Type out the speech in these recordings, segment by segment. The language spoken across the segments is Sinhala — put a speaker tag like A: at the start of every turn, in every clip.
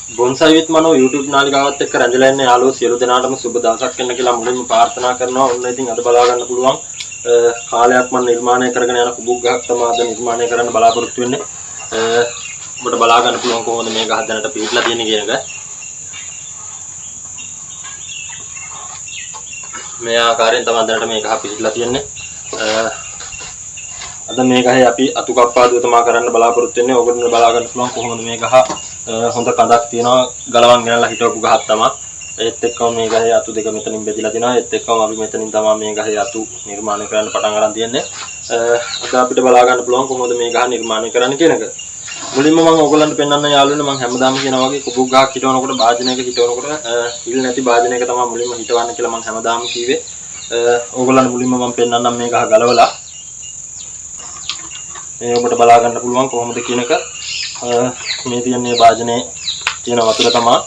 A: බොන්සයි විත් මනෝ YouTube නාලිකාවත් එක්ක රැඳිලා ඉන්න යාළුවෝ සියලු දෙනාටම සුබ දවසක් වෙන්න කියලා මුලින්ම ප්‍රාර්ථනා කරනවා. ඔන්න ඉතින් අද බලා ගන්න පුළුවන් කාලයක් මම නිර්මාණය කරගෙන යන කුබුක් ගහක් තමයි අද නිර්මාණය කරන්න බලාපොරොත්තු වෙන්නේ. ඔබට බලා ගන්න පුළුවන් කොහොමද මේ ගහ දැනට පිටලා තියෙන්නේ කියන එක. මේ ආකාරයෙන් තමයි දැනට මේ ගහ පිටලා තියෙන්නේ. අද මේ ගහේ අපි අතු කප්පාදුව තමයි කරන්න බලාපොරොත්තු වෙන්නේ. ඔයගොල්ලෝ බලා ගන්න පුළුවන් කොහොමද මේ ගහ හොඳ කඳක් තියෙනවා ගලවන් ගෙනලා හිටවපු ගහක් තමයි. ඒත් එක්කම මේ ගහේ අතු දෙක මෙතනින් බෙදලා තිනවා. ඒත් එක්කම අපි මෙතනින් තමයි මේ ගහේ අතු නිර්මාණය කරන්න පටන් ගන්න තියෙන්නේ. අද අපිට බලා ගන්න පුළුවන් කොහොමද මේ ගහ නිර්මාණය කරන්න කියන එක. මුලින්ම මම ඔයගොල්ලන්ට පෙන්වන්න යාළුවනේ මම හැමදාම කියනවා වගේ කුබුක් ගහක් හිටවනකොට භාජනයක හිටවනකොට හිල් නැති භාජනයක තමයි මුලින්ම හිටවන්න කියලා මම හැමදාම කිව්වේ. ඔයගොල්ලන්ට මුලින්ම මම පෙන්වන්නම් මේ ගහ ගලවලා. මේ ඔබට බලා ගන්න පුළුවන් කොහොමද කියන එක. මේ තියන්නේ භාජනයේ තියෙන වතුර තමයි.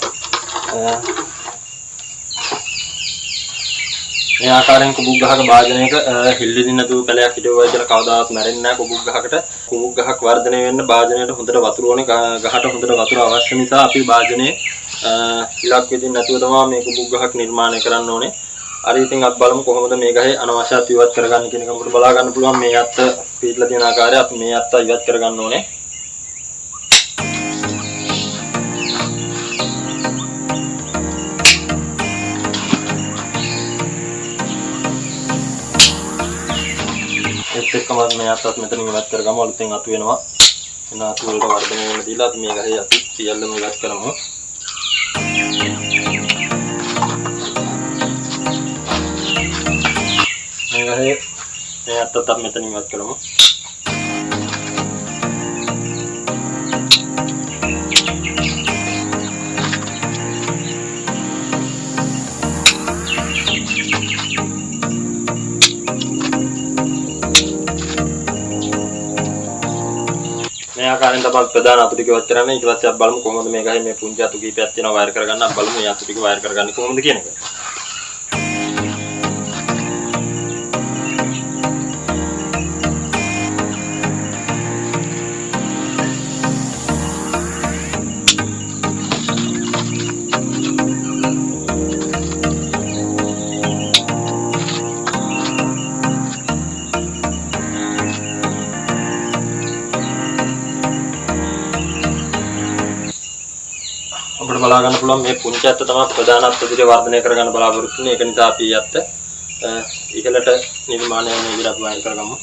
A: මේ ආකාරයෙන් කුබුක් ගහක භාජනයක හිල්ලිදින් නැතුව පැලයක් හිටවුවා කියලා කවදාවත් මැරෙන්නේ නැහැ කුබුක් ගහකට. කුබුක් ගහක් වර්ධනය වෙන්න භාජනයට හොඳට වතුර ඕනේ. ගහට හොඳට වතුර අවශ්‍ය නිසා අපි භාජනයේ හිලක් විදින් නැතුව තමයි මේ කුබුක් ගහක් නිර්මාණය කරන්න ඕනේ. හරි ඉතින් අපි බලමු කොහොමද මේ ගහේ අනවශ්‍ය අත් ඉවත් කරගන්න කියන එක අපිට බලා ගන්න පුළුවන්. මේ අත් පිටලා තියෙන ආකාරය අපි මේ අත් ඉවත් කරගන්න ඕනේ. ඒත් එක්කම මේ අත්ත් මෙතනින් ඉවත් කරගමු. අලුතෙන් අතු වෙනවා. එන අතු වලට වර්ධනය වෙන්න දීලා අපි මේ ගහේ අතු සියල්ලම ඉවත් කරමු. මේ ගහේ මේ අත්ත් අපි මෙතනින් ඉවත් කරමු. මේ ආකාරයෙන් තමයි ප්‍රධාන අතු ටික ඉවත් කරන්නේ. ඊට පස්සේ අපි බලමු කොහොමද මේ ගහේ මේ පුංචි අතු කීපයක් තියෙනවා වයර් කරගන්න. අපි බලමු මේ අතු ටික වයර් කරගන්නේ කොහොමද කියන එක. අපිට බලා ගන්න පුළුවන් මේ පුංචි අත්ත තමයි ප්‍රධාන අත්ත දිගේ වර්ධනය කරගන්න බලාපොරොත්තු වෙන්නේ. ඒක නිසා අපි අත්ත ඉහළට නිර්මාණය වෙන විදිහට අපි වයර් කරගමු.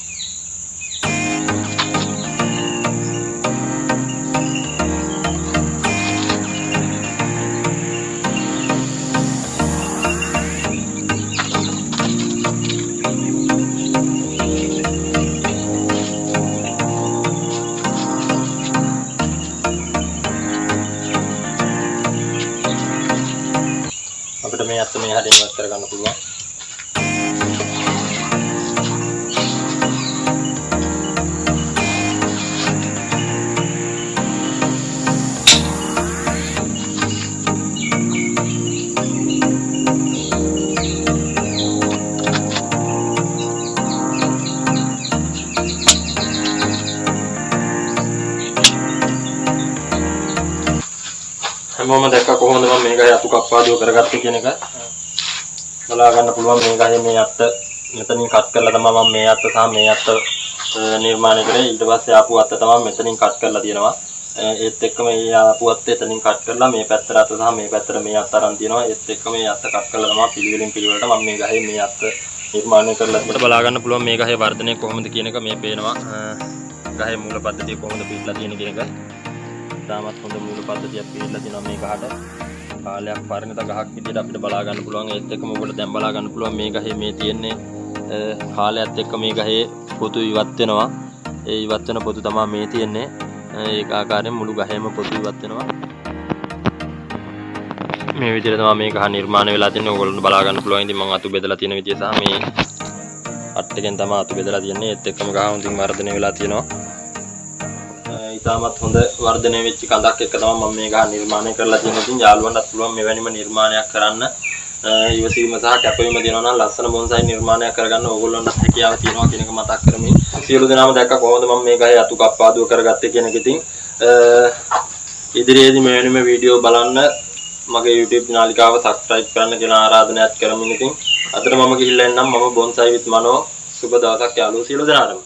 A: අපිට මේ අත්ත මේ හැටි ඉවත් කරගන්න පුළුවන්. හැමෝම දැක්ක කොහොමද මම මේ ගහේ අතු කප්පාදුව කරගත්තේ කියන එක. බලා ගන්න පුළුවන් මේ ගහේ මේ අත්ත මෙතනින් කට් කරලා තමයි මම මේ අත්ත සහ මේ අත්ත නිර්මාණය කරේ. ඊට පස්සේ ආපු අත්ත තමයි මෙතනින් කට් කරලා තියෙනවා. ඒත් එක්කම මේ ආපු අත්ත එතනින් කට් කරලා මේ පැත්තට අත්ත සහ මේ පැත්තට මේ අත්ත අරන් තියෙනවා. ඒත් එක්කම මේ අත්ත කට් කරලා තමයි පිළිවෙලින් පිළිවෙලට මම මේ ගහේ මේ අත්ත නිර්මාණය කරලා අපිට බලා ගන්න පුළුවන් මේ ගහේ වර්ධනය කොහොමද කියන එක. මේ පේනවා ගහේ මූල පද්ධතිය කොහොමද පිටලා තියෙන්නේ කියන එක. තාමත් හොඳ මූල පද්ධතියක් පිළිලා තියෙනවා මේ ගහට. කාලයක් පරිණත ගහක් විදිහට අපිට බලා ගන්න පුළුවන්. ඒත් එක්කම ඔයගොල්ලෝ දැන් බලා ගන්න පුළුවන් මේ ගහේ මේ තියෙන්නේ කාලයත් එක්ක මේ ගහේ පොතු ඉවත් වෙනවා. ඒ ඉවත් වෙන පොතු තමයි මේ තියෙන්නේ. ඒක ආකාරයෙන් මුළු ගහේම පොතු ඉවත් වෙනවා. මේ විදිහට තමයි මේ ගහ නිර්මාණය වෙලා තියෙන්නේ. ඔයගොල්ලෝ බලා ගන්න පුළුවන්. ඉතින් මම අතු බෙදලා තියෙන විදිය සහ මේ අත් එකෙන් තමයි අතු බෙදලා තියෙන්නේ. ඒත් එක්කම ගහ හොඳින් වර්ධනය වෙලා තියෙනවා. ඉතාමත් හොඳ වර්ධනය වෙච්ච කඳක් එක තමයි මම මේ ගහ නිර්මාණය කරලා තියෙන්නේ. ඉතින් යාළුවන්ටත් පුළුවන් මෙවැනිම නිර්මාණයක් කරන්න. ඉවසීම සහ කැපවීම දෙනවා නම් ලස්සන බොන්සයි නිර්මාණයක් කරගන්න ඕගොල්ලන්ට හැකියාව තියෙනවා කියන එක මතක් කරමින් සියලු දෙනාම දැක්ක කොහොමද මම මේ ගහේ අතු කප්පාදුව කරගත්තේ කියන එක. ඉතින් ඉදිරියේදී මෙවැනිම වීඩියෝ බලන්න මගේ YouTube නාලිකාව subscribe කරන්න කියලා ආරාධනාවක් කරමින් ඉතින් අදට මම ගිහිල්ලා එන්නම්. මම බොන්සයි විත් මනෝ. සුබ දවසක් යාළුවෝ සියලු දෙනාටම.